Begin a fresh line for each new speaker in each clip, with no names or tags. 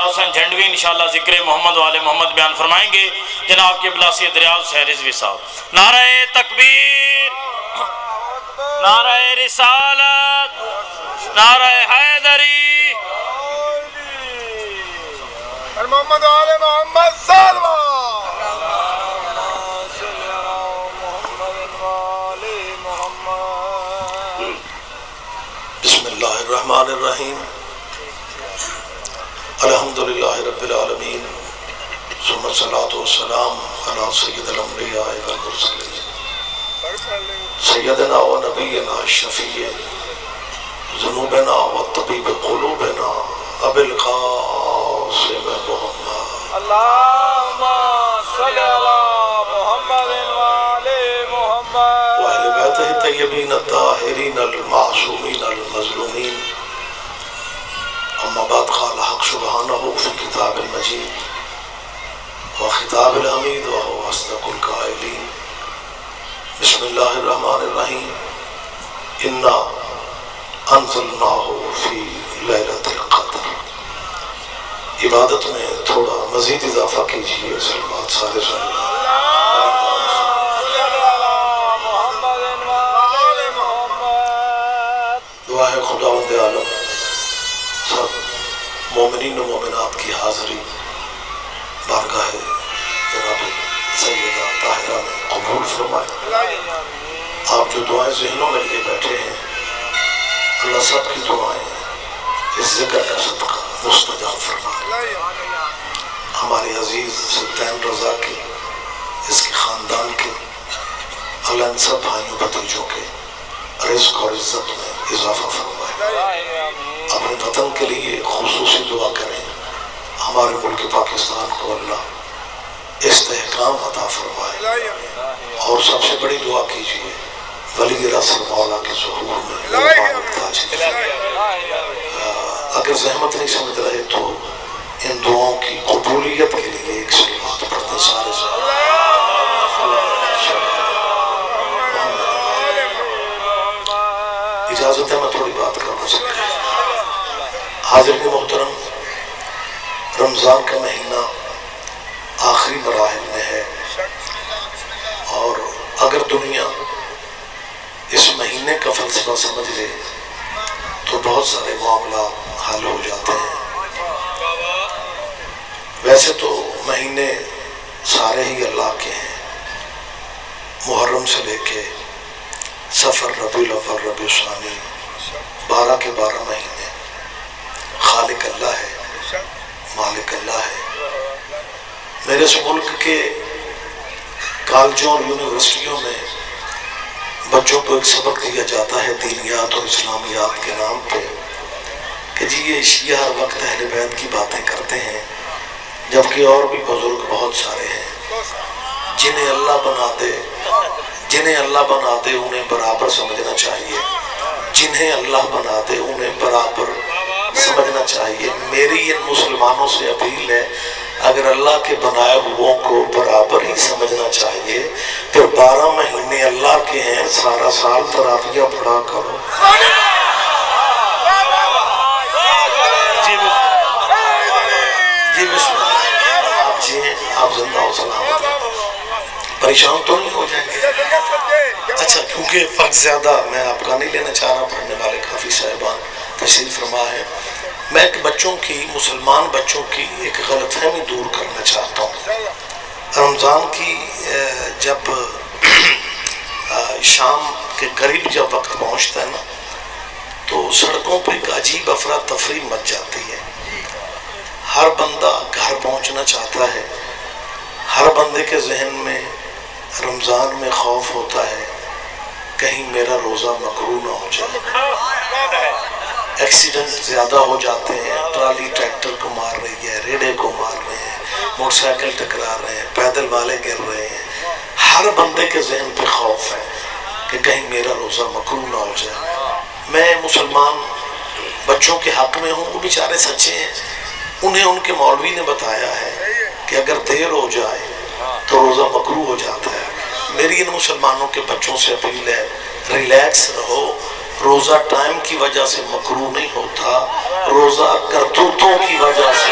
حسین جھنڈوی انشاءاللہ ذکر محمد والے محمد بیان فرمائیں گے. جناب کے بلا سید ریاض حسین رضوی صاحب. نعرہ تکبیر، نعرہ رسالت، نعرہ حیدری.
محمد آل محمد سالوہ.
بسم اللہ الرحمن الرحیم. الحمدللہ رب العالمین، ثم الصلاۃ والسلام علی سید الانبیاء والمرسلین سیدنا و نبینا شفیع ذنوبنا و طبیب قلوبنا ابی القاسم محمد.
اللہم صلی علی محمد وآل محمد
وأہل بیتہ الطیبین الطاہرین المعصومین المظلومین. اما بعد قال حق سبحانہ فی کتاب المجید وخطاب الحمید وهو اصدق القائلین. بسم اللہ الرحمن الرحیم. انا انزلناہ فی لیلۃ القدر. عبادت میں تھوڑا مزید اضافہ کیجئے. سلوات سارے دعا ہے خداوند عالم سب مومنین و مومنات کی حاضری بارگاہ جناب سیدہ طاہرہ میں قبول فرمائے. آپ جو دعائیں ذہنوں میں لیے بیٹھے ہیں، اللہ سب کی دعائیں اس ذکر کا صدقہ مستجاب فرمائے. ہمارے عزیز سلطان رضا کے، اس کے خاندان کے، اللہ ان سب بھائیوں بھتیجوں کے رزق اور عزت میں اضافہ فرمائے. اپنے وطن کے لیے خصوصی دعا کریں. ہمارے ملک پاکستان کو اللہ استحکام عطا فرمائے. اور سب سے بڑی دعا کیجئے ولی رسول مولا کے ظہور میں اگر زحمت نہیں سمجھ رہے تو ان دعاؤں کی قبولیت کے لیے ایک سلوات پڑھتے سارے اجازت ہے میں تھوڑی بات کرنا چاہتا ہوں. حاضرین محترم، رمضان کا مہینہ آخری مراحل میں ہے، اور اگر دنیا اس مہینے کا فلسفہ سمجھ لے تو بہت سارے معاملات حل ہو جاتے ہیں. ویسے تو مہینے سارے ہی اللہ کے ہیں، محرم سے لے کے سفر، ربیع الاول، ربیع ثانی، 12 کے 12 مہینے خالق اللہ ہے، مالک اللہ ہے. میرے اس ملک کے کالجوں اور یونیورسٹیوں میں بچوں کو ایک سبق دیا جاتا ہے دینیات اور اسلامیات کے نام پہ کہ جی یہ شیعہ ہر وقت اہل بیت کی باتیں کرتے ہیں، جبکہ اور بھی بزرگ بہت سارے ہیں جنہیں اللہ بنا دے انہیں برابر سمجھنا چاہیے. جنہیں اللہ بنا دے انہیں برابر سمجھنا چاہیے. میری ان مسلمانوں سے اپیل ہے، اگر اللہ کے بنائے ہوئوں کو برابر ہی سمجھنا چاہیے پھر 12 مہینے اللہ کے ہیں، سارا سال تراویح پڑھا کرو. جی بسم اللہ. آپ زندہ و سلامت پریشان تو نہیں ہو جائیں گے؟ اچھا، کیونکہ وقت زیادہ میں آپ کا نہیں لینا چاہ رہا، پڑھنے والے کافی صاحبان تشریف فرما ہے. میں ایک مسلمان بچوں کی ایک غلط فہمی دور کرنا چاہتا ہوں. رمضان کی جب شام کے قریب جب وقت پہنچتا ہے نا تو سڑکوں پہ ایک عجیب افراتفری مچ جاتی ہے. ہر بندہ گھر پہنچنا چاہتا ہے. ہر بندے کے ذہن میں رمضان میں خوف ہوتا ہے کہیں میرا روزہ مکروہ نہ ہو جائے. ایکسیڈنٹ زیادہ ہو جاتے ہیں، ٹرالی ٹریکٹر کو مار رہی ہے، ریڑے کو مار رہے ہیں، موٹر سائیکل ٹکرا رہے ہیں، پیدل والے گر رہے ہیں. ہر بندے کے ذہن پہ خوف ہے کہ کہیں میرا روزہ مکروہ نہ ہو جائے. میں مسلمان بچوں کے حق میں ہوں، وہ بیچارے سچے ہیں. انہیں ان کے مولوی نے بتایا ہے کہ اگر دیر ہو جائے تو روزہ مکروہ ہو جاتا ہے. میری ان مسلمانوں کے بچوں سے اپیل ہے، ریلیکس رہو. روزہ ٹائم کی وجہ سے مکروہ نہیں ہوتا، روزہ کرتوتوں کی وجہ سے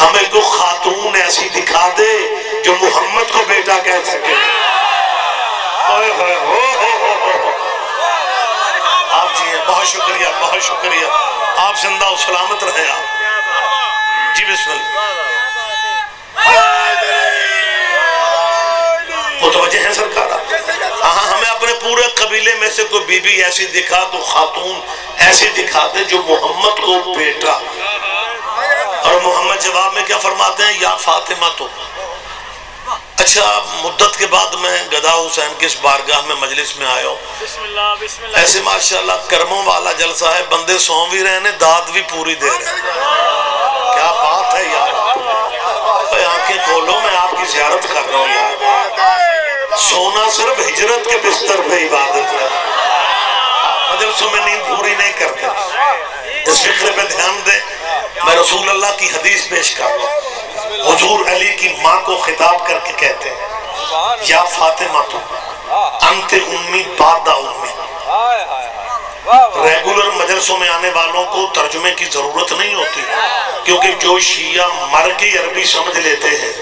ہمیں کو خاتون ایسی دکھا دے جو محمد کو بیٹا کہہ سکے. آپ جی ہیں، بہت شکریہ، بہت شکریہ. آپ زندہ و سلامت رہے. آپ جی بسم اللہ. متوجہ ہیں سرکار آپ؟ ہاں، ہمیں اپنے پورے قبیلے میں سے کوئی بی بی ایسی دکھا تو خاتون ایسی دکھا دے جو محمد کو بیٹا. اور محمد جواب میں کیا فرماتے ہیں؟ یا فاطمہ تو. اچھا، مدت کے بعد میں گدا حسین کی اس بارگاہ میں مجلس میں آیا ہوں.
بسم اللہ بسم اللہ.
ایسے ماشاءاللہ کرموں والا جلسہ ہے، بندے سو بھی رہے ہیں، داد بھی پوری دے رہے ہیں. کیا بات ہے یار. آنکھیں کھولو، میں آپ کی زیارت کر رہا ہوں یار. سونا صرف ہجرت کے بستر پہ عبادت ہے. مجلسوں میں نیند پوری نہیں کرتے. اس فکر پہ دھیان دیں. میں رسول اللہ کی حدیث پیش کر رہا ہوں. حضور علی کی ماں کو خطاب کر کے کہتے ہیں یا فاطمہ تو انت امی بعد امی. ریگولر مجلسوں میں آنے والوں کو ترجمے کی ضرورت نہیں ہوتی، کیونکہ جو شیعہ مر کے عربی سمجھ لیتے ہیں.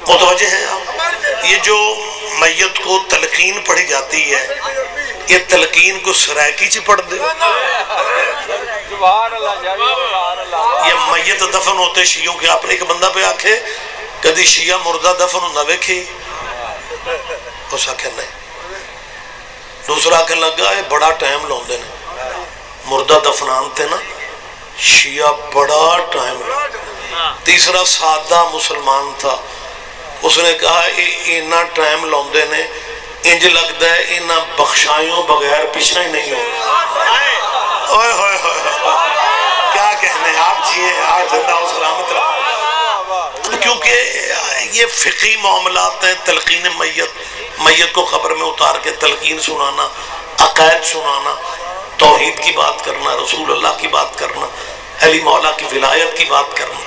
متوجہ ہیں آپ؟ یہ جو میت کو تلقین پڑھی جاتی ہے، یہ تلقین کو سرائکی چی پڑھ دے. یہ میت دفن ہوتے شیعوں کے. آپ نے ایک بندہ پہ آکھے کدی شیعہ مردہ دفن نہ ویکھی؟ اس آکھے نہیں. دوسرا آکھے لگا ہے بڑا ٹائم لوندے نے مردہ دفنان تھے نا، شیعہ بڑا ٹائم. تیسرا سادہ مسلمان تھا، اس نے کہا اینا ٹائم لوندے نے انج لگتا ہے اینا بخشائیوں بغیر پیچھا ہی نہیں ہو. کیا کہنے. آپ جیئے، آپ زندہ و سلامت رہا. کیونکہ یہ فقہی معاملات ہیں. تلقین میت کو قبر میں اتار کے تلقین سنانا، عقائد سنانا، توحید کی بات کرنا، رسول اللہ کی بات کرنا، علی مولا کی ولایت کی بات کرنا،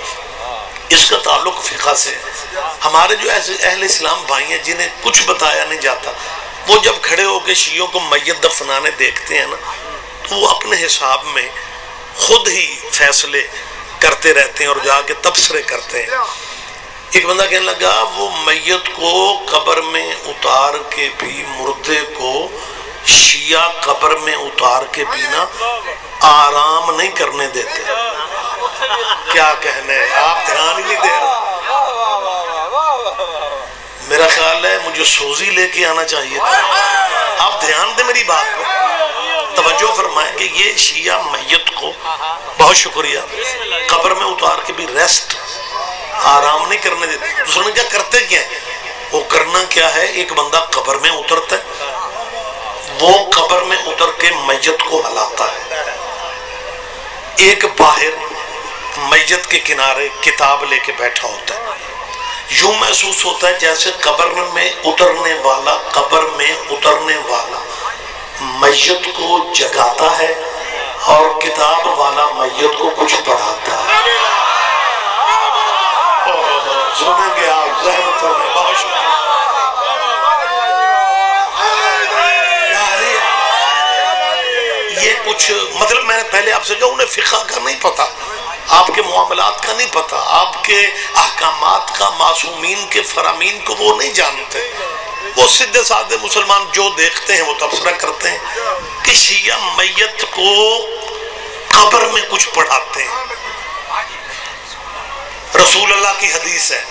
اس کا تعلق فقہ سے. ہمارے جو ایسے اہل اسلام بھائی ہیں جنہیں کچھ بتایا نہیں جاتا، وہ جب کھڑے ہو کے شیعوں کو میت دفنانے دیکھتے ہیں نا، تو وہ اپنے حساب میں خود ہی فیصلے کرتے رہتے ہیں اور جا کے تبصرے کرتے ہیں. ایک بندہ کہنے لگا وہ میت کو قبر میں اتار کے بھی، مردے کو شیعہ قبر میں اتار کے بھی نا آرام نہیں کرنے دیتے. کیا کہنے. آپ دھیان ہی نہیں دے رہے. میرا خیال ہے مجھے سوزی لے کے آنا چاہیے تھا. آپ دھیان دیں میری بات کو، توجہ فرمائیں کہ یہ شیعہ میت کو، بہت شکریہ، قبر میں اتار کے بھی ریسٹ، آرام نہیں کرنے دیتے. دوسرے نے کیا کرتے کیا ہے؟ وہ کرنا کیا ہے، ایک بندہ قبر میں اترتا ہے، وہ قبر میں اتر کے میت کو ہلاتا ہے. ایک باہر میت کے کنارے کتاب لے کے بیٹھا ہوتا ہے. یوں محسوس ہوتا ہے جیسے قبر میں اترنے والا میت کو جگاتا ہے اور کتاب والا میت کو کچھ پڑھاتا ہے. سنیں گے آپ ذہن میں. بہت شکریہ. یہ کچھ مطلب میں نے پہلے آپ سے کہا انہیں فقہ کا نہیں پتا، آپ کے معاملات کا نہیں پتا، آپ کے احکامات کا، معصومین کے فرامین کو وہ نہیں جانتے. وہ سیدھے سادھے مسلمان جو دیکھتے ہیں وہ تبصرہ کرتے ہیں کہ شیعہ میت کو قبر میں کچھ پڑھاتے ہیں. رسول اللہ کی حدیث ہے،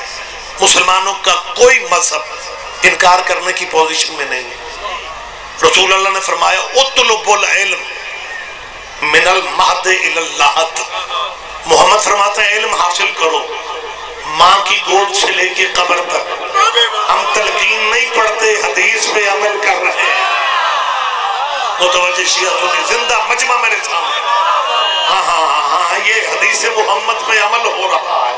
مسلمانوں کا کوئی مذہب انکار کرنے کی پوزیشن میں نہیں ہے. رسول اللہ نے فرمایا اطلب العلم من المہد الی اللحد. محمد فرماتا ہے علم حاصل کرو ماں کی گود سے لے کے قبر تک. ہم تلقین نہیں پڑھتے، حدیث پہ عمل کر رہے ہیں. متوجہ شیعہ سنی، زندہ مجمع میرے سامنے. ہاں یہ حدیث محمد پہ عمل ہو رہا ہے.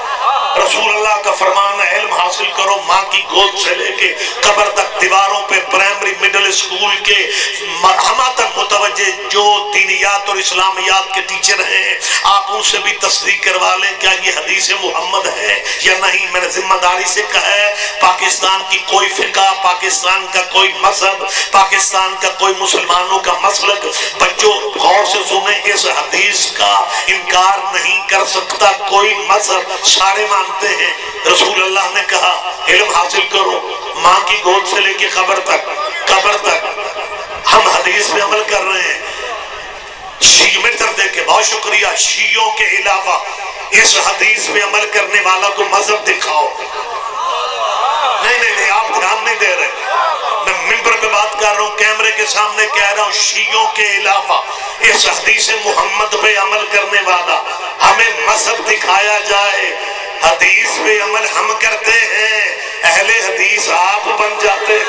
رسول اللہ کا فرمان ہے علم حاصل کرو ماں کی گود سے لے کے قبر تک. دیواروں پہ پرائمری مڈل اسکول کے مرحماتاً متوجہ بجے جو دینیات اور اسلامیات کے ٹیچر ہیں آپ ان سے بھی تصدیق کروا لیں کیا یہ حدیث محمد ہے یا نہیں. میں نے ذمہ داری سے کہا ہے پاکستان کی کوئی فقہ، پاکستان کا کوئی مذہب، پاکستان کا کوئی مسلمانوں کا مسلک، بچوں غور سے سنیں، اس حدیث کا انکار نہیں کر سکتا کوئی مذہب. سارے مانتے ہیں رسول اللہ نے کہا علم حاصل کرو ماں کی گود سے لے کے قبر تک. ہم حدیث پہ عمل کر رہے ہیں. شیعہ میں طرف دیکھیں، بہت شکریہ. شیعوں کے علاوہ اس حدیث پہ عمل کرنے والا کو مذہب دکھاؤ. نہیں آپ دھیان نہیں دے رہے. میں ممبر پہ بات کر رہا ہوں، کیمرے کے سامنے کہہ رہا ہوں، شیعوں کے علاوہ اس حدیث محمد پہ عمل کرنے والا ہمیں مذہب دکھایا جائے. حدیث پہ عمل ہم کرتے ہیں، اہل حدیث آپ بن جاتے.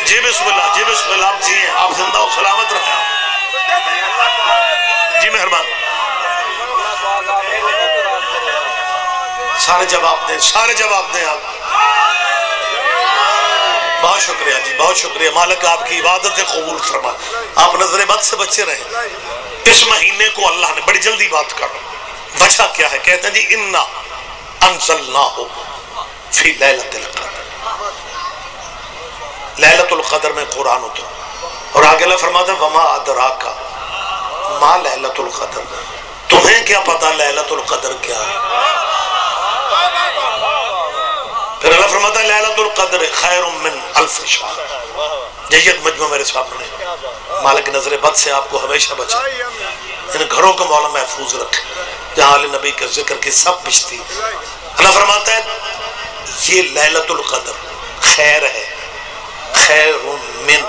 جی بسم اللہ، جی بسم اللہ. آپ جی ہیں، آپ زندہ و سلامت رہیں. جی مہربان. سارے جواب دیں، سارے جواب دیں. آپ بہت شکریہ جی، بہت شکریہ. مالک آپ کی عبادت قبول فرمائے. آپ نظر بد سے بچے رہیں. اس مہینے کو اللہ نے بڑی جلدی بات کر، وجہ کیا ہے؟ کہتے ہیں جی انا انزلناہ فی لیلۃ القدر. لیلۃ القدر میں قرآن اترا اور آگے اللہ فرماتا ہے وما ادراک ما لیلۃ القدر. تمہیں کیا پتا لیلۃ القدر کیا ہے؟ پھر اللہ فرماتا ہے لیلۃ القدر خیر من الف شہر. جید مجمع میرے سامنے. مالک نظر بد سے آپ کو ہمیشہ بچائے. ان گھروں کو مولا محفوظ رکھے جہاں آل نبی کے ذکر کی سب بچتی. اللہ فرماتا ہے یہ لیلۃ القدر خیر ہے، خیر من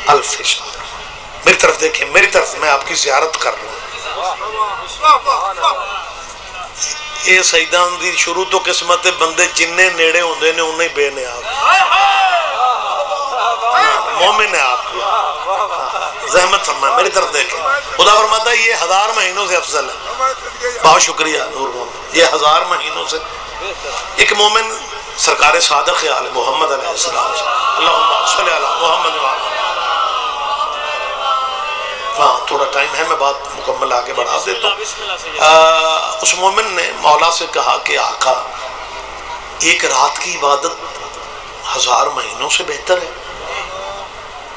الف شہر. میری طرف دیکھیں، میری طرف میں آپ کی زیارت کر رہا ہوں. یہ سیدان دی شروع تو قسمت بندے جننے نیڑے ہوندے نے انہیں بے نیاز. مومن ہے آپ کو، زحمت فرمائے. میری طرف دیکھیں، خدا فرماتا ہے یہ 1000 مہینوں سے افضل ہے. بہت شکریہ نور محمد. یہ 1000 مہینوں سے ایک مومن سرکار صادق آل محمد علیہ السلام اللہم صلی علی محمد. ہاں تھوڑا ٹائم ہے، میں بات مکمل آگے بڑھا دیتا ہوں. اس مومن نے مولا سے کہا کہ آقا ایک رات کی عبادت 1000 مہینوں سے بہتر ہے.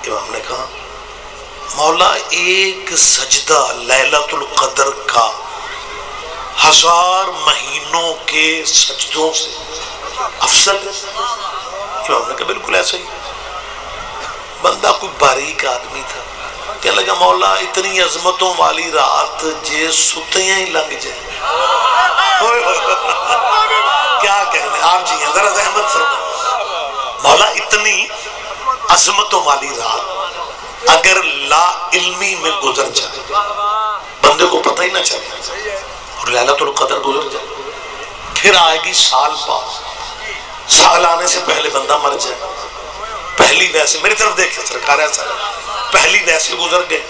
امام نے کہا مولا ایک سجدہ لیلۃ القدر کا 1000 مہینوں کے سجدوں سے افضل ہے. امام نے کہا بالکل ایسا ہی. بندہ کوئی باریک آدمی تھا، کہنے لگا مولا اتنی عظمتوں والی رات جے ستیاں ہی لنگ جائیں. کیا کہنے. آپ جی ہیں، ذرا زحمت فرمائیں. مولا اتنی عظمتوں والی رات اگر لا علمی میں گزر جائے، بندے کو پتہ ہی نہ چلے، اور لیلۃ القدر گزر جائے، پھر آئے گی سال بعد. سال آنے سے پہلے بندہ مر جائے. پہلی ویسے میری طرف دیکھیں سرکار ایسا پہلی ویسے گزر گئے،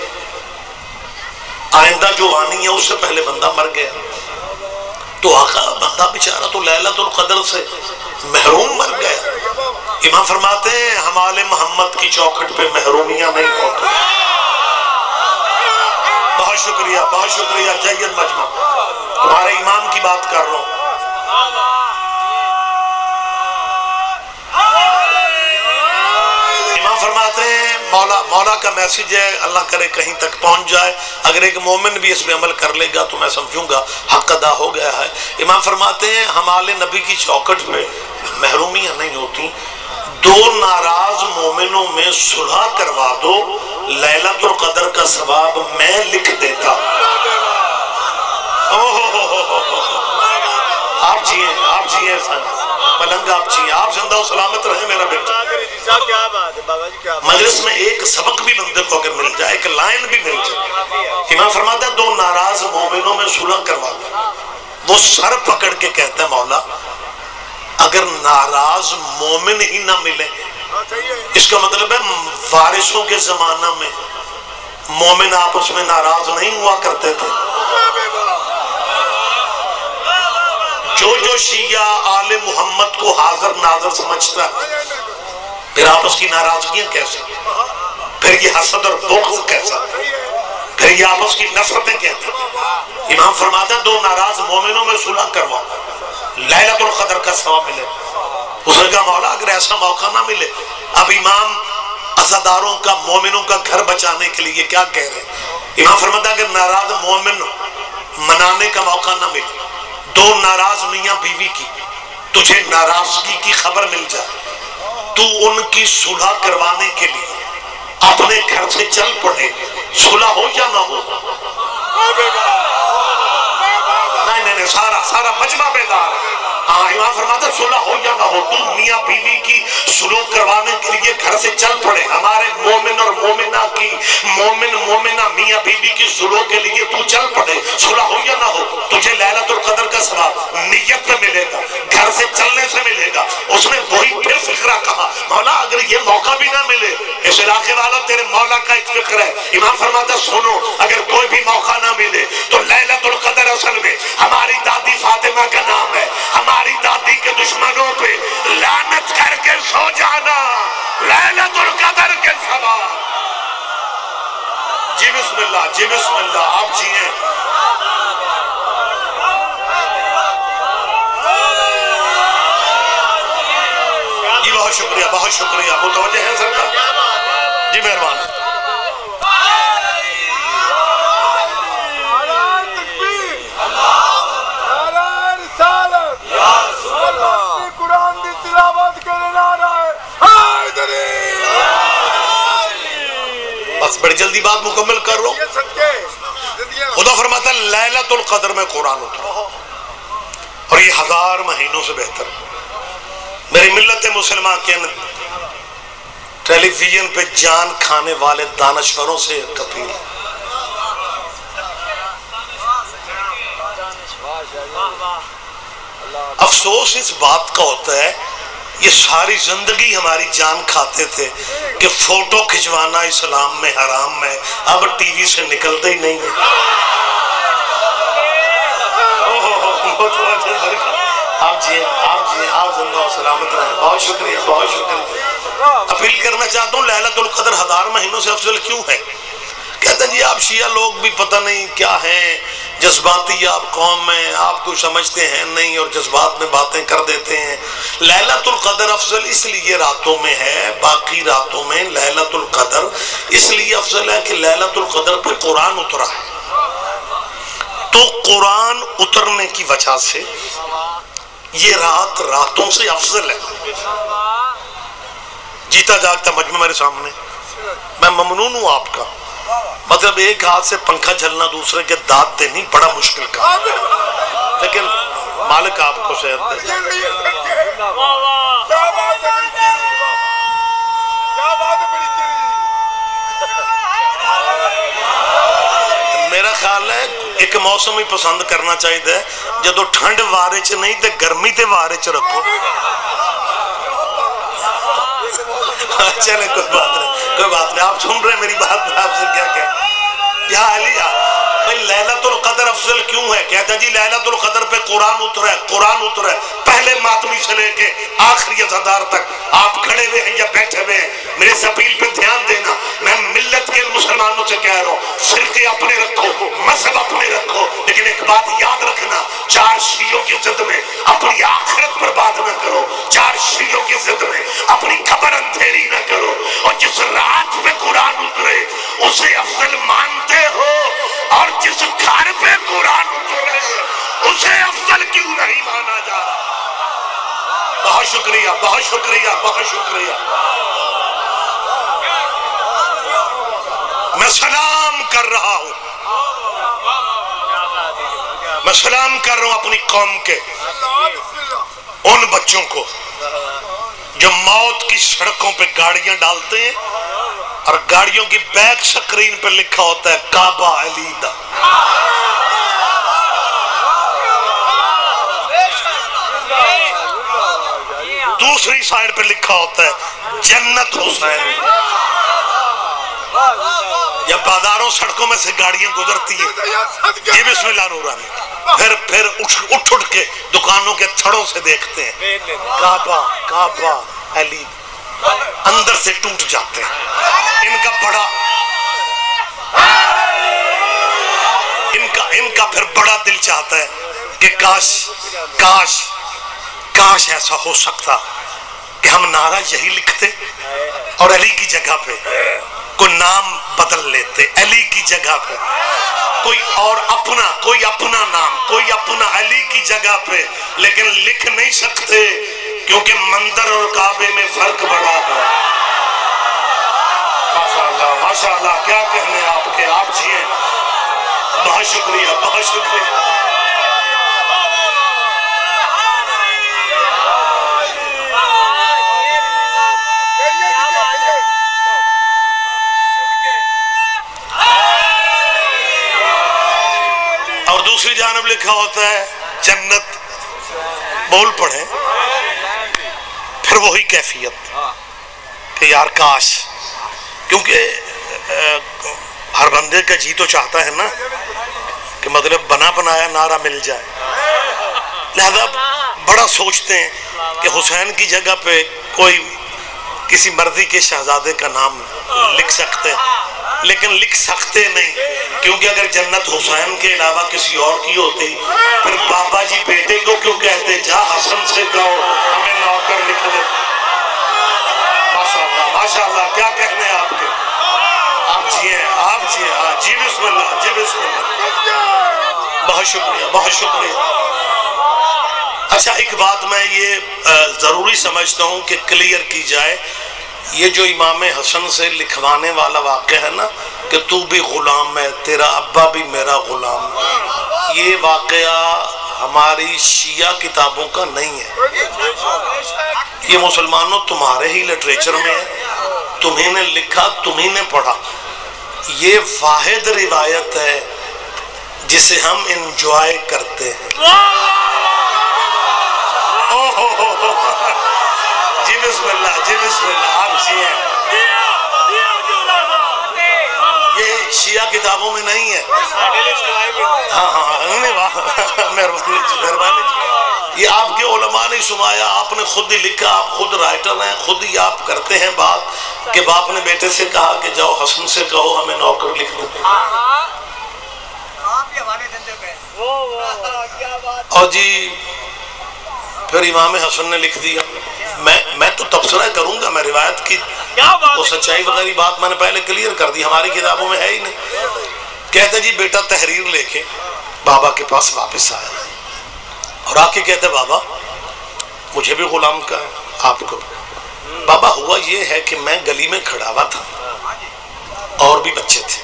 آئندہ جو آنی ہے اس سے پہلے بندہ مر گیا. تو آقا بندہ بیچارہ تو لیلۃ القدر سے محروم مر گیا. امام فرماتے ہیں ہم آل محمد کی چوکھٹ پہ محرومیاں نہیں ہوتی. بہت شکریہ، بہت شکریہ. جید مجمع تمہارے امام کی بات کر رہا ہوں. فرماتے ہیں مولا کا میسیج ہے، اللہ کرے کہیں تک پہنچ جائے. اگر ایک مومن بھی اس پہ عمل کر لے گا تو میں سمجھوں گا حق ادا ہو گیا ہے. امام فرماتے ہیں ہم آل نبی کی چوکھٹ پہ محرومیاں نہیں ہوتی. 2 ناراض مومنوں میں صلح کروا دو، لیلۃ القدر کا ثواب میں لکھ دیتا. آپ جیئے، آپ جیئے ملنگ، آپ جیئے، آپ زندہ و سلامت رہے میرا بیٹا. مجلس میں ایک سبق بھی بندے کو اگر مل جائے، ایک لائن بھی مل جائے. امام فرماتا ہے 2 ناراض مومنوں میں صلح کروا دو. وہ سر پکڑ کے کہتا ہے مولا اگر ناراض مومن ہی نہ ملے، اس کا مطلب ہے وارثوں کے زمانہ میں مومن آپس میں ناراض نہیں ہوا کرتے تھے. جو شیعہ آل محمد کو حاضر ناظر سمجھتا ہے، پھر آپس کی ناراضگیاں کیسے، پھر یہ حسد اور بغض کیسا، پھر یہ آپس کی نفرتیں کہتے ہیں۔ امام فرماتا ہے دو ناراض مومنوں میں صلح کرواؤ، لیلۃ القدر کا ثواب ملے۔ اس نے کہا مولا اگر ایسا موقع نہ ملے، اب امام عزاداروں کا مومنوں کا گھر بچانے کے لیے کیا کہہ رہے ہیں؟ امام فرماتا ہے اگر ناراض مومن منانے کا موقع نہ ملے، دو ناراض میاں بیوی کی تجھے ناراضگی کی خبر مل جائے، تو ان کی صلح کروانے کے لیے اپنے گھر سے چل پڑے، صلح ہو یا نہ ہو؟ نہیں سارا مجمع بیدار ہے۔ ہاں امام فرماتا صلح ہو یا نہ ہو، تو میاں بیوی کی صلح کروانے کے لیے گھر سے چل پڑے، ہمارے مومن اور مومنہ کی، مومن مومنہ میاں بیوی کی صلح کے لیے تو چل پڑے، صلح ہو یا نہ ہو تجھے لیلۃ القدر کا ثواب نیت میں ملے گا، گھر سے چلنے سے ملے گا۔ اس نے وہی پھر فکرہ کہا مولا اگر یہ موقع بھی نہ ملے، اس علاقے والا تیرے مولا کا ایک فکر ہے۔ امام فرماتا سنو اگر کوئی بھی موقع نہ ملے تو لیلۃ القدر اصل میں ہماری دادی فاطمہ کا نام ہے، ہماری دادی کے دشمنوں پہ لعنت کر کے سو جانا لیلۃ القدر کے ثواب۔ جی بسم اللہ، جی بسم اللہ، آپ جیئیں۔ جی بہت شکریہ، بہت شکریہ، متوجہ ہیں سرکار؟ جی مہربان۔ بس بڑی جلدی بات مکمل کر رہا ہوں۔ خدا فرماتا ہے لیلۃ القدر میں قرآن اترا اور یہ 1000 مہینوں سے بہتر ہے۔ میری ملت مسلمہ کے ٹیلی ویژن پہ جان کھانے والے دانشوروں سے اپیل، افسوس اس بات کا ہوتا ہے یہ ساری زندگی ہماری جان کھاتے تھے کہ فوٹو کھچوانا اسلام میں حرام ہے، اب ٹی وی سے نکلتے ہی نہیں ہے۔ آپ جی آپ زندہ و سلامت رہیں، بہت شکریہ، بہت شکریہ۔ اپیل کرنا چاہتا ہوں لیلۃ القدر 1000 مہینوں سے افضل کیوں ہے؟ کہتے ہیں جی آپ شیعہ لوگ بھی پتہ نہیں کیا ہیں، جذباتی آپ قوم میں، آپ کو سمجھتے ہیں نہیں اور جذبات میں باتیں کر دیتے ہیں۔ لیلۃ القدر افضل اس لیے راتوں میں ہے، باقی راتوں میں لیلۃ القدر اس لیے افضل ہے کہ لیلۃ القدر پہ قرآن اترا ہے، تو قرآن اترنے کی وجہ سے یہ رات راتوں سے افضل ہے۔ جیتا جاگتا مجمع میرے سامنے، میں ممنون ہوں آپ کا، مطلب ایک ہاتھ سے پنکھا جھلنا دوسرے کے دانت دینی بڑا مشکل کا، لیکن مالک آپ کو صحت دے۔ میرا خیال ہے ایک موسم ہی پسند کرنا چاہیے جدو ٹھنڈ وارے چ نہیں تے گرمی تے وارے چ رکھو۔ چلے کوئی بات نہیں، آپ سن رہے میری بات، میں آپ سے کیا کہہ یا علیہ لیلۃ القدر افضل کیوں ہے؟ کہتا جی لیلۃ القدر پہ قرآن اترا ہے، قرآن اترا ہے، پہلے ماتمی سے لے کے آخری عزادار تک آپ کھڑے ہوئے ہیں یا بیٹھے ہوئے ہیں، میرے اس اپیل پہ دھیان دینا، میں ملت کے مسلمانوں سے کہہ رہا ہوں فرقے اپنے رکھو، مذہب اپنے رکھو، لیکن ایک بات یاد رکھنا، 4 شیعوں کی ضد میں اپنی آخرت برباد نہ کرو، 4 شیعوں کی ضد میں اپنی قبر اندھیری نہ کرو، اور جس رات پہ قرآن اترے اسے افضل مانتے ہو، اور جس گھر پہ قرآن اترے اسے افضل کیوں نہیں مانا جا رہا؟ بہت شکریہ، بہت شکریہ، بہت شکریہ۔ میں سلام کر رہا ہوں، میں سلام کر رہا ہوں اپنی قوم کے ان بچوں کو جو موت کی سڑکوں پہ گاڑیاں ڈالتے ہیں اور گاڑیوں کی بیک سکرین پہ لکھا ہوتا ہے کعبہ علی دا، دوسری سائیڈ پہ لکھا ہوتا ہے جنت حسین۔ یا بازاروں سڑکوں میں سے گاڑیاں گزرتی ہیں، یہ بسم اللہ الرحمن الرحیم، پھر اٹھ کے دکانوں کے تھڑوں سے دیکھتے ہیں کعبہ کعبہ علی، اندر سے ٹوٹ جاتے ہیں۔ ان کا پھر بڑا دل چاہتا ہے کہ کاش ایسا ہو سکتا کہ ہم نعرہ یہی لکھتے اور علی کی جگہ پہ کوئی نام بدل لیتے، علی کی جگہ پہ کوئی اپنا نام، کوئی اپنا علی کی جگہ پہ، لیکن لکھ نہیں سکتے کیونکہ مندر اور کعبے میں فرق بڑا ہے۔ ماشاءاللہ ماشاءاللہ، کیا کہنے آپ کے، آپ جیئے، بہت شکریہ بہت شکریہ۔ اور دوسری جانب لکھا ہوتا ہے جنت، بول پڑھیں، پھر وہی کیفیت کہ یار کاش، کیونکہ ہر بندے کا جی تو چاہتا ہے نا کہ مطلب بنا بنایا نعرہ مل جائے، لہذا بڑا سوچتے ہیں کہ حسین کی جگہ پہ کوئی کسی مرضی کے شہزادے کا نام لکھ سکتے، لیکن لکھ سکتے نہیں، کیونکہ اگر جنت حسین کے علاوہ کسی اور کی ہوتی پھر بابا جی بیٹے کو کیوں کہتے، جا حسن سے کہو ہمیں نوکر لکھ دے۔ ماشاءاللہ ماشاءاللہ، کیا کہنے آپ کے، آپ جیئے جی بسم اللہ جی بسم اللہ، بہت شکریہ بہت شکریہ۔ اچھا ایک بات میں یہ ضروری سمجھتا ہوں کہ کلیئر کی جائے، یہ جو امام حسن سے لکھوانے والا واقعہ ہے نا کہ تو بھی غلام ہے، تیرا ابا بھی میرا غلام، یہ واقعہ ہماری شیعہ کتابوں کا نہیں ہے، یہ مسلمانوں تمہارے ہی لٹریچر میں ہے، تمہیں نے لکھا تمہیں نے پڑھا، یہ واحد روایت ہے جسے ہم انجوائے کرتے ہیں۔ جی بسم اللہ جی بسم اللہ، آپ جیئے، یہ شیعہ کتابوں میں نہیں ہے۔ ہاں مہربانی، یہ آپ کے علماء نے سنایا، آپ نے خود ہی لکھا، آپ خود رائٹر ہیں، خود ہی آپ کرتے ہیں بات کہ باپ نے بیٹے سے کہا کہ جاؤ حسن سے کہو ہمیں نوکر لکھ دو، اور جی پھر امام حسن نے لکھ دیا۔ میں تو تبصرہ کروں گا، میں روایت کی وہ سچائی وغیرہ بات میں نے پہلے کلیئر کر دی، ہماری کتابوں میں ہے ہی نہیں۔ کہتے جی بیٹا تحریر لے کے بابا کے پاس واپس آیا اور آ کے کہتے بابا مجھے بھی غلام کا ہے، آپ کو بابا ہوا یہ ہے کہ میں گلی میں کھڑا ہوا تھا اور بھی بچے تھے،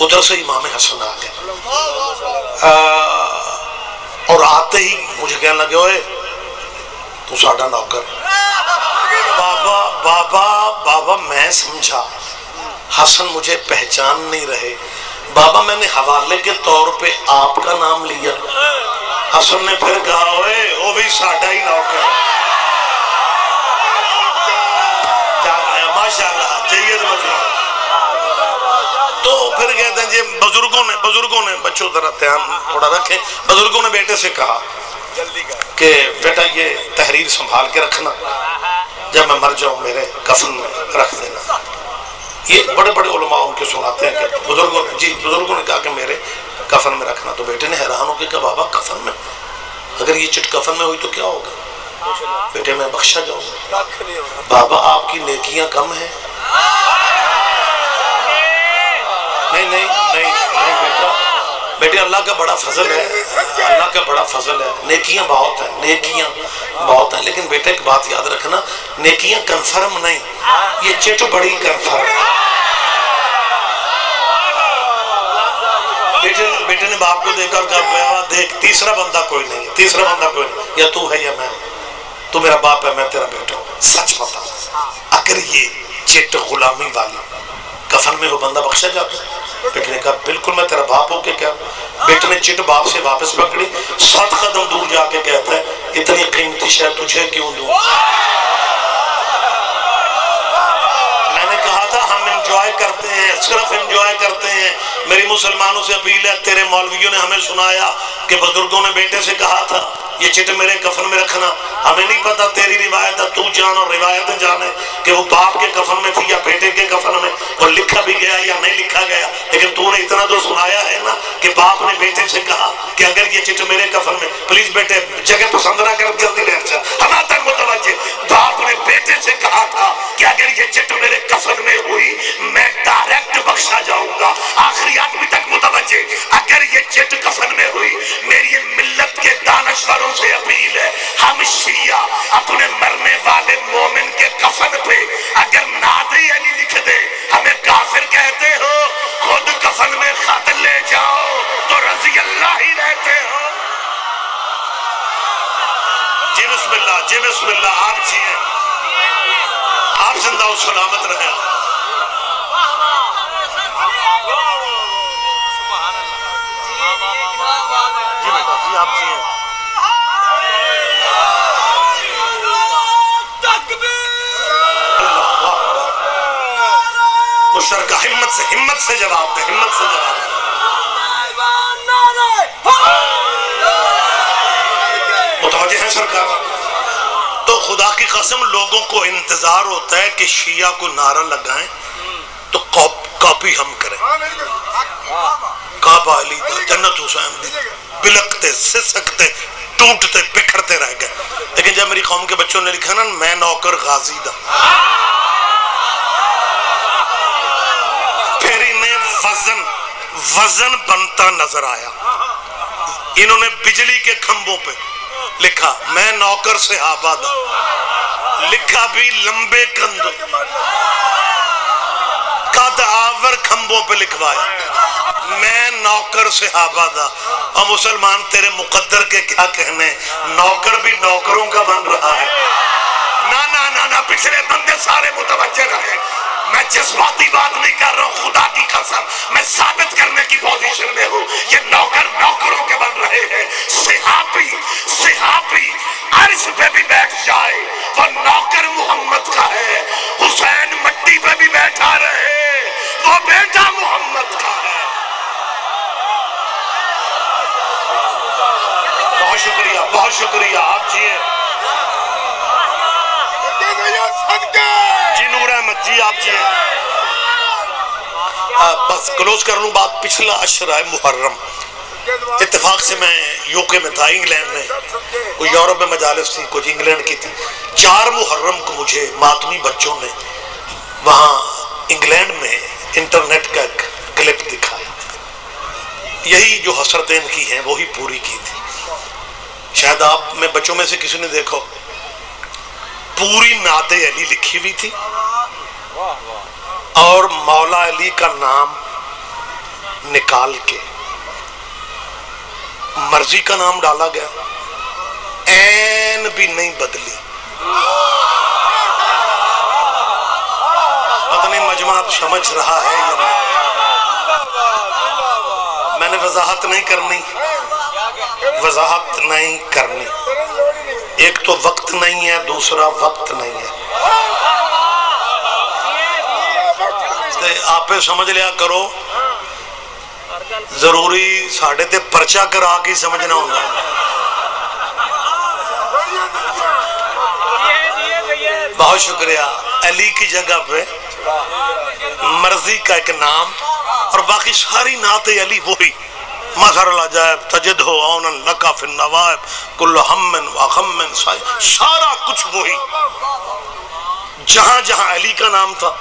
ادھر سے امام حسن آ گئے اور آتے ہی مجھے کہنے لگے اوئے تو ساڈا نوکر۔ بابا میں سمجھا حسن مجھے پہچان نہیں رہے، بابا میں نے حوالے کے طور پہ آپ کا نام لیا، حسن نے پھر کہا اوئے وہ بھی ساڈا ہی نوکر۔ ماشاءاللہ جید مجموعہ۔ تو پھر کہتے ہیں جی بزرگوں نے بچوں ذرا دھیان تھوڑا رکھیں، بزرگوں نے بیٹے سے کہا کہ بیٹا یہ تحریر سنبھال کے رکھنا، جب میں مر جاؤں میرے کفن میں رکھ دینا۔ یہ بڑے بڑے علماء ان کے سناتے ہیں کہ بزرگوں نے کہا کہ میرے کفن میں رکھنا، تو بیٹے نے حیران ہو کے کہا بابا کفن میں، اگر یہ چٹ کفن میں ہوئی تو کیا ہوگا؟ بیٹے میں بخشا جاؤں گا۔ بابا آپ کی نیکیاں کم ہیں؟ نہیں بیٹے اللہ کا بڑا فضل ہے، اللہ کا بڑا فضل ہے، نیکیاں بہت ہیں، لیکن بیٹے ایک بات یاد رکھنا، نیکیاں کنفرم نہیں، یہ چٹ بڑی کنفرم۔ بیٹے نے باپ کو دیکھا اور کہا دیکھ تیسرا بندہ کوئی نہیں، یا تو ہے یا میں، تو میرا باپ ہے میں تیرا بیٹا ہوں، سچ بتا اگر یہ چٹ غلامی والی کفن میں وہ بندہ بخشا جاتا؟ بیٹے نے کہا بالکل میں تیرا باپ ہو کے کیا؟ بیٹے نے چٹ باپ سے واپس پکڑی، 7 قدم دور جا کے کہتا ہے اتنی قیمتی شے تجھے کیوں دوں؟ میں نے کہا تھا ہم انجوائے کرتے ہیں، صرف انجوائے کرتے ہیں، میری مسلمانوں سے اپیل ہے، تیرے مولویوں نے ہمیں سنایا کہ بزرگوں نے بیٹے سے کہا تھا یہ چٹ میرے کفن میں رکھنا، ہمیں نہیں پتا تیری روایت ہے، تو جان اور روایتیں جانے کہ وہ باپ کے کفن میں تھی یا بیٹے کے کفن میں، اور لکھا بھی گیا یا نہیں لکھا گیا، لیکن تو نے اتنا تو سنایا ہے نا کہ باپ نے بیٹے سے کہا کہ اگر یہ چٹ میرے کفن میں، پلیز بیٹے جگہ پسند نہ کر، جلدی بیٹھ جا، ہمارا تک متوجہ، باپ نے بیٹے سے کہا تھا کہ اگر یہ چٹ میرے کفن میں ہوئی میں ڈائریکٹ بخشا جاؤں گا، آخری آدمی تک متوجہ، اگر یہ چٹ کفن میں ہوئی میری ملت کے دانشوروں سے اپیل ہے، ہم شیعہ اپنے مرنے والے مومن کے کفن پہ اگر نعت علی لکھ دے، ہمیں کافر کہتے ہو، خود کفن میں خط لے جاؤ تو رضی اللہ ہی رہتے ہو۔ جی بسم اللہ، جی بسم اللہ، آپ جیئے، آپ زندہ و سلامت رہے۔ جی بیٹا جی آپ جیئے۔ مشترکہ ہمت سے جواب دے، ہمت سے جواب دے۔ متوجہ ہیں سرکار؟ تو خدا کی قسم لوگوں کو انتظار ہوتا ہے کہ شیعہ کو نعرہ لگائیں تو کاپی ہم کریں، کعبہ علی دا، جنت حسین دی، بلکتے سسکتے ٹوٹتے بکھرتے رہ گئے، لیکن جب میری قوم کے بچوں نے لکھا نا میں نوکر غازی دا، پھر انہیں وزن بنتا نظر آیا، انہوں نے بجلی کے کھمبوں پہ لکھا میں نوکر صحابہ دا، لکھا بھی لمبے کندھوں، قد آور کھمبوں پہ لکھوایا میں نوکر صحابہ دا، اور مسلمان تیرے مقدر کے کیا کہنے، نوکر بھی نوکروں کا بن رہا ہے۔ نا پچھلے بندے سارے متوجہ رہے، میں جذباتی بات نہیں کر رہا ہوں، خدا کی قسم میں ثابت کرنے کی پوزیشن میں ہوں، یہ نوکر نوکروں کے بن رہے ہیں۔ صحابی عرش پہ بھی بیٹھ جائے وہ نوکر محمد کا ہے، حسین مٹی پہ بھی بیٹھا رہے وہ بیٹا محمد کا ہے۔ بہت شکریہ، بہت شکریہ، آپ جیئے جی نور احمد جی آپ جی۔ بس کلوز کر لوں بات، پچھلا عشرہ محرم اتفاق سے میں یوکے میں تھا، انگلینڈ میں، کوئی یورپ میں مجالس تھی، کچھ انگلینڈ کی تھی، 4 محرم کو مجھے ماتمی بچوں نے وہاں انگلینڈ میں انٹرنیٹ کا ایک کلپ دکھایا، یہی جو حسرتیں کی ہیں وہی پوری کی تھی، شاید آپ میں بچوں میں سے کسی نے دیکھو، پوری نعت علی لکھی ہوئی تھی اور مولا علی کا نام نکال کے مرضی کا نام ڈالا گیا، این بھی نہیں بدلی۔ پتہ نہیں مجمع سمجھ رہا ہے یا نہیں، میں نے وضاحت نہیں کرنی، ایک تو وقت نہیں ہے، دوسرا وقت نہیں ہے، آپ سمجھ لیا کرو، ضروری ساڑھے تے پرچہ کرا کے سمجھنا ہوگا۔ بہت شکریہ، علی کی جگہ پہ مرضی کا ایک نام اور باقی ساری نعت علی وہی، مظہر العجائب تجد ہو عونا لکا فی النوائب کل ہم و غم سارا کچھ وہی، جہاں جہاں علی کا نام تھا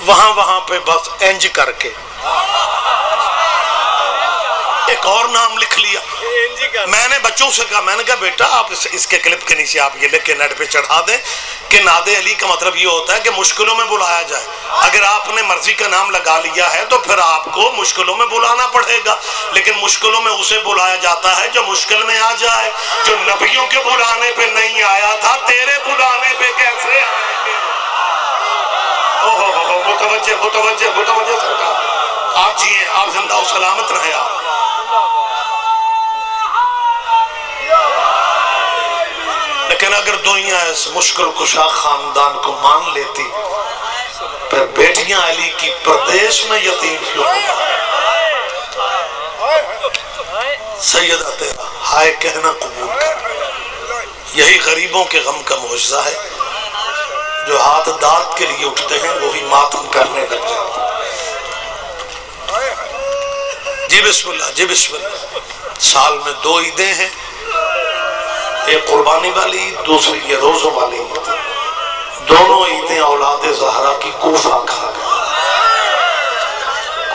وہاں پہ بس انج کر کے ایک اور نام لکھ لیا۔ میں نے بچوں سے کہا، میں نے کہا بیٹا آپ اس کے کلپ کے نیچے آپ یہ لکھ کے نیٹ پہ چڑھا دیں کہ نعت علی کا مطلب یہ ہوتا ہے کہ مشکلوں میں بلایا جائے، اگر آپ نے مرضی کا نام لگا لیا ہے تو پھر آپ کو مشکلوں میں بلانا پڑے گا، لیکن مشکلوں میں اسے بلایا جاتا ہے جو مشکل میں آ جائے، جو نبیوں کے بلانے پہ نہیں آیا تھا تیرے بلانے پہ کیسے آئیں گے؟ متوجہ سرکار، آپ جیئے، آپ زندہ و سلامت رہے۔ آپ لیکن اگر دنیا اس مشکل کشا خاندان کو مان لیتی، پھر بیٹیاں علی کی پردیش میں یتیم کیوں ہوں؟ سیدہ تیرا ہائے کہنا قبول کر۔ یہی غریبوں کے غم کا معجزہ ہے، جو ہاتھ داد کے لیے اٹھتے ہیں وہی ماتم کرنے لگ جاتے ہیں۔ جی بسم اللہ، جی بسم اللہ۔ سال میں 2 عیدیں ہیں، ایک قربانی والی عید، دوسری یہ روزوں والی عید۔ دونوں عیدیں اولاد زہرا کی کوفہ کھا گئے۔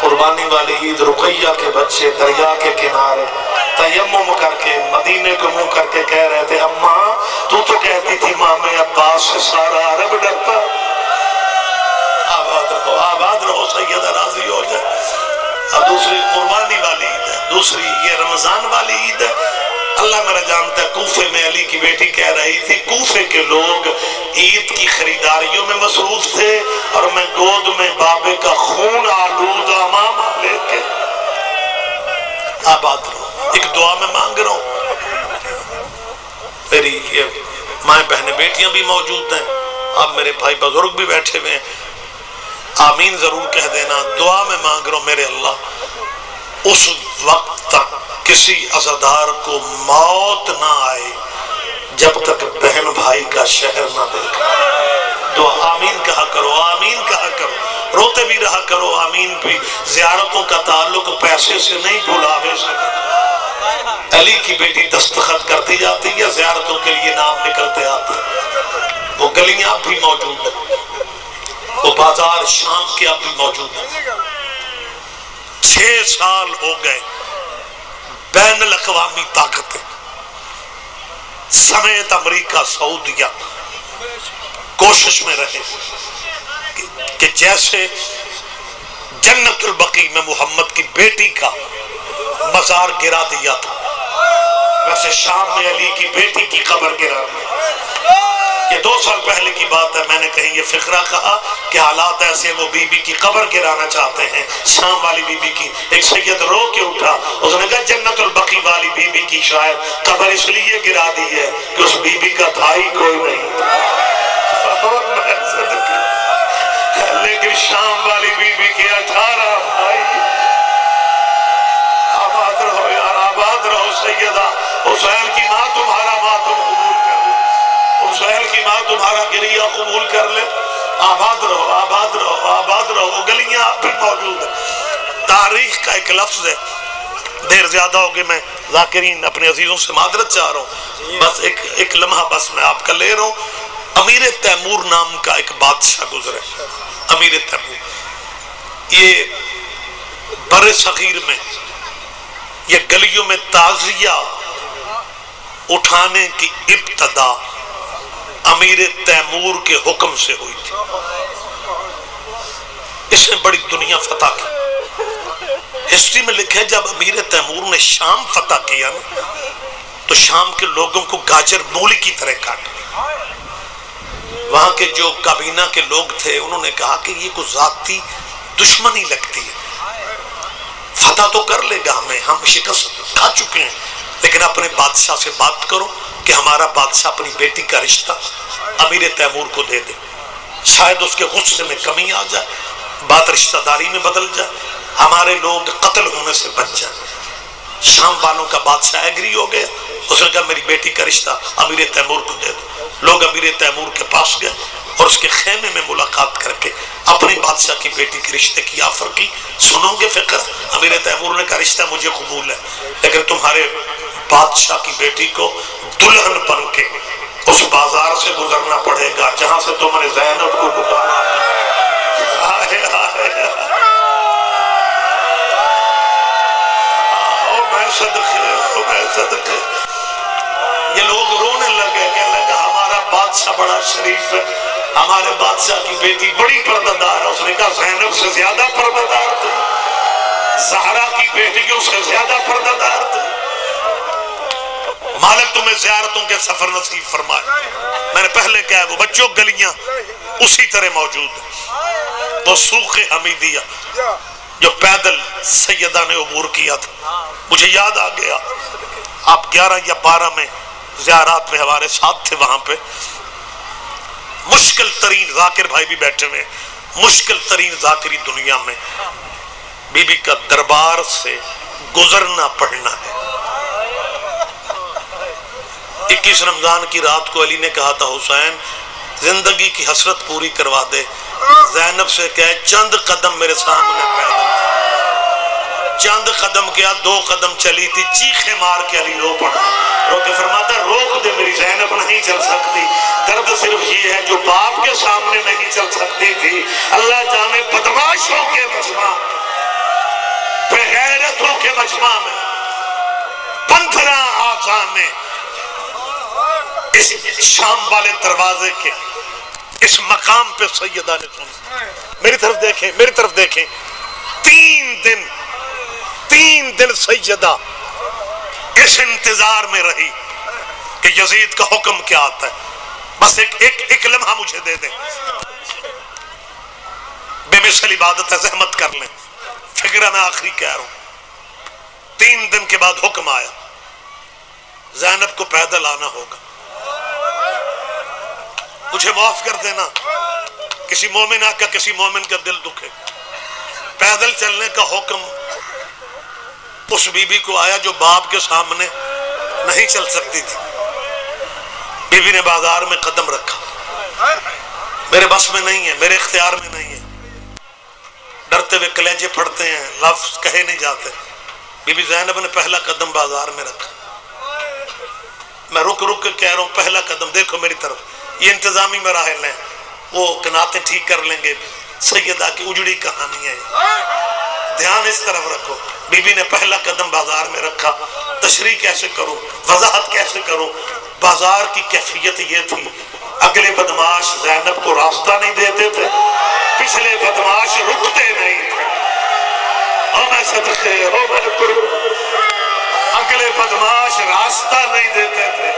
قربانی والی عید رقیہ کے بچے دریا کے کنارے تیمم کر کے مدینے کو منہ کر کے کہہ رہے تھے اماں تو کہتی تھی امام عباس سے سارا عرب ڈرتا۔ آباد رہو سیدہ، راضی ہو جائے۔ اب دوسری قربانی والی عید ہے، دوسری یہ رمضان والی عید ہے۔ اللہ میرا جانتا ہے کوفے میں علی کی بیٹی کہہ رہی تھی کوفے کے لوگ عید کی خریداریوں میں مصروف تھے اور میں گود میں بابے کا خون آلود امامہ لے کے آباد رہو۔ ایک دعا میں مانگ رہا ہوں، میری یہ مائیں بہنیں بیٹیاں بھی موجود ہیں، اب میرے بھائی بزرگ بھی بیٹھے ہوئے ہیں، آمین ضرور کہہ دینا۔ دعا میں مانگ رہا ہوں میرے اللہ اس وقت تک کسی عزادار کو موت نہ آئے جب تک بہن بھائی کا شہر نہ دیکھا۔ دعا آمین کہا کرو، آمین کہا کرو، روتے بھی رہا کرو آمین بھی۔ زیارتوں کا تعلق پیسے سے نہیں بھلاوے سے۔ علی کی بیٹی دستخط کرتی جاتی ہے، زیارتوں کے لیے نام نکلتے آتے ہیں۔ وہ گلیاں بھی موجود ہیں، وہ بازار شام کے اب بھی موجود ہیں۔ 6 سال ہو گئے بین الاقوامی طاقتیں سمیت امریکہ سعودیہ کوشش میں رہے کہ جیسے جنت البقیع میں محمد کی بیٹی کا مزار گرا دیا تھا ویسے شام میں علی کی بیٹی کی قبر گرا دیا۔ یہ 2 سال پہلے کی بات ہے، میں نے کہیں یہ فقرہ کہا کہ حالات ایسے وہ بی بی کی قبر گرانا چاہتے ہیں، شام والی بی بی کی۔ ایک سید رو کے اٹھا، اس نے کہا جنت البقیع والی بی بی کی شاید قبر اس لیے گرا دی ہے کہ اس بی بی کا بھائی کوئی نہیں لیکن شام والی بی بی کے 18 بھائی۔ آباد رہو یار، آباد رہو سیدہ حسین کی ماں تمہارا ماتم قبول کر لے، حسین کی ماں تمہارا گریہ قبول کر لے۔ آباد رہو، آباد رہو، آباد رہو۔ گلیاں اب بھی موجود ہیں۔ تاریخ کا ایک لفظ ہے، دیر زیادہ ہوگی، میں ذاکرین اپنے عزیزوں سے معذرت چاہ رہا ہوں، بس ایک لمحہ بس میں آپ کا لے رہا ہوں۔ امیر تیمور نام کا ایک بادشاہ گزرے، امیر تیمور، یہ بر صغیر میں یہ گلیوں میں تعزیہ اٹھانے کی ابتدا امیر تیمور کے حکم سے ہوئی تھی۔ اس نے بڑی دنیا فتح کی۔ ہسٹری میں لکھا ہے جب امیر تیمور نے شام فتح کیا نا تو شام کے لوگوں کو گاجر مولی کی طرح کاٹا۔ وہاں کے جو کابینہ کے لوگ تھے انہوں نے کہا کہ یہ کوئی ذاتی دشمنی لگتی ہے، فتح تو کر لے گا ہمیں، ہم شکست کھا چکے ہیں، لیکن اپنے بادشاہ سے بات کرو کہ ہمارا بادشاہ اپنی بیٹی کا رشتہ امیر تیمور کو دے دے، شاید اس کے غصے میں کمی آ جائے، بات رشتہ داری میں بدل جائے، ہمارے لوگ قتل ہونے سے بچ جائیں۔ شام والوں کا بادشاہ ایگری ہو گیا، اس نے کہا میری بیٹی کا رشتہ امیر تیمور کو دے دو۔ لوگ امیر تیمور کے پاس گئے اور اس کے خیمے میں ملاقات کر کے اپنی بادشاہ کی بیٹی کے رشتے کی آفر کی۔ سنو گے فکر؟ امیر تیمور نے کہا رشتہ مجھے قبول ہے، لیکن تمہارے بادشاہ کی بیٹی کو دلہن بن کے اس بازار سے گزرنا پڑے گا جہاں سے تم نے زینب کو گزارا۔ صدقے یہ لوگ رونے لگے، کہنے لگا ہمارا بادشاہ بڑا شریف ہے، ہمارے بادشاہ کی بیٹی بڑی پردہ ہے۔ اس نے کہا زینب سے زیادہ پردہ تھی، زہرا کی بیٹیوں سے زیادہ پردہ تھی۔ مالک تمہیں زیارتوں کے سفر نصیب فرمائے۔ میں نے پہلے کہا ہے وہ بچوں گلیاں اسی طرح موجود ہیں، وہ سوق حمیدیہ جو پیدل سیدہ نے عبور کیا تھا، مجھے یاد آ گیا آپ 11 یا 12 میں زیارات میں ہمارے ساتھ تھے، وہاں پہ مشکل ترین ذاکر بھائی بھی بیٹھے ہوئے، مشکل ترین ذاکری دنیا میں بی بی کا دربار سے گزرنا پڑنا ہے۔ 21 رمضان کی رات کو علی نے کہا تھا حسین زندگی کی حسرت پوری کروا دے، زینب سے کہے چند قدم میرے سامنے پیدل۔ چند قدم کیا، 2 قدم چلی تھی، چیخے مار کے علی رو پڑا، رو کے فرماتا روک دے میری زینب نہیں چل سکتی، درد صرف یہ ہے جو باپ کے سامنے نہیں چل سکتی تھی، اللہ جانے بدماشوں کے مجمع میں، بغیرتوں کے مجمع میں، پنتھرا آزان میں، اس شام والے دروازے کے اس مقام پہ سیدہ نے سنا، میری طرف دیکھیں، میری طرف دیکھیں، 3 دن سیدہ اس انتظار میں رہی کہ یزید کا حکم کیا آتا ہے، بس ایک لمحہ مجھے دے دیں، بے مثل عبادت ہے، زحمت کر لیں، فکرہ میں آخری کہہ رہا ہوں۔ 3 دن کے بعد حکم آیا زینب کو پیدل آنا ہوگا، مجھے معاف کر دینا کسی مومنہ کا کسی مومن کا دل دکھے، پیدل چلنے کا حکم اس بی بی کو آیا جو باپ کے سامنے نہیں چل سکتی تھی۔ بی بی نے بازار میں قدم رکھا، میرے بس میں نہیں ہے، میرے اختیار میں نہیں ہے، ڈرتے ہوئے کلیجے پھڑتے ہیں، لفظ کہے نہیں جاتے۔ بی بی زینب نے پہلا قدم بازار میں رکھا، میں رک کے کہہ رہا ہوں پہلا قدم دیکھو میری طرف، یہ انتظامی مراحل ہیں، وہ قناتیں ٹھیک کر لیں گے، سیدہ کی اجڑی کہانی ہے، دھیان اس طرف رکھو۔ بی بی نے پہلا قدم بازار میں رکھا، تشریح کیسے کروں، وضاحت کیسے کروں، بازار کی کیفیت یہ تھی، اگلے بدماش زینب کو راستہ نہیں دیتے تھے، پچھلے بدماش رکتے نہیں تھے، او میں صدقے او میں اگلے بدماش راستہ نہیں دیتے تھے،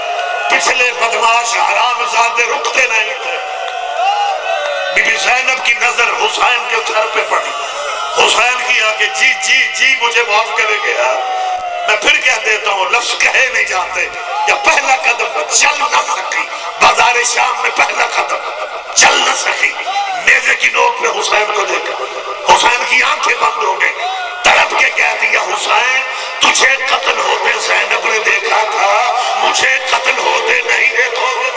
پچھلے بدماش حرام زادے رکتے نہیں تھے۔ بی بی زینب کی نظر حسین کے سر پہ پڑی، حسین کی آکے جی مجھے معاف کرے گیا، میں پھر کہہ دیتا ہوں لفظ کہے نہیں جاتے، یا پہلا قدم چل نہ سکی، بازار شام میں پہلا قدم چل نہ سکی، نیزے کی نوک پہ حسین کو دیکھا، حسین کی آنکھیں بند ہو گئی، تڑپ کے کہہ دیا حسین تجھے قتل ہوتے زینب نے دیکھا تھا، مجھے قتل ہوتے نہیں دیکھو گے۔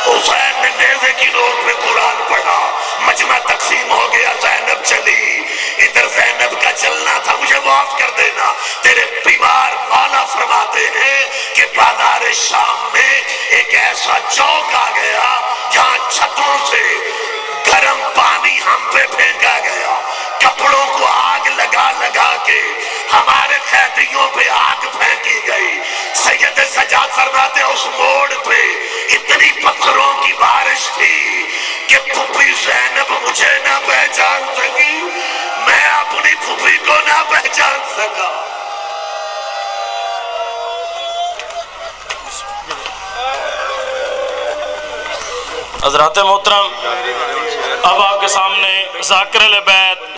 حسین نے نیزے کی نوک پہ قرآن پڑھا، مجمع تقسیم ہو گیا، زینب چلی، ادھر زینب کا چلنا تھا، مجھے معاف کر دینا، تیرے بیمار مولا فرماتے ہیں کہ بازار شام میں ایک ایسا چوک آ گیا جہاں چھتوں سے گرم پانی ہم پہ پھینکا گیا، کپڑوں کو آگ لگا کے ہمارے قیدیوں پہ آگ پھینکی گئی، سید سجاد فرماتے ہیں اس موڑ پہ اتنی پتھروں کی بارش تھی کہ پھوپھی زینب مجھے نہ پہچان سکی، میں اپنی پھوپھی کو نہ پہچان سکا۔
حضرات محترم، اب آپ کے سامنے ذاکر العبید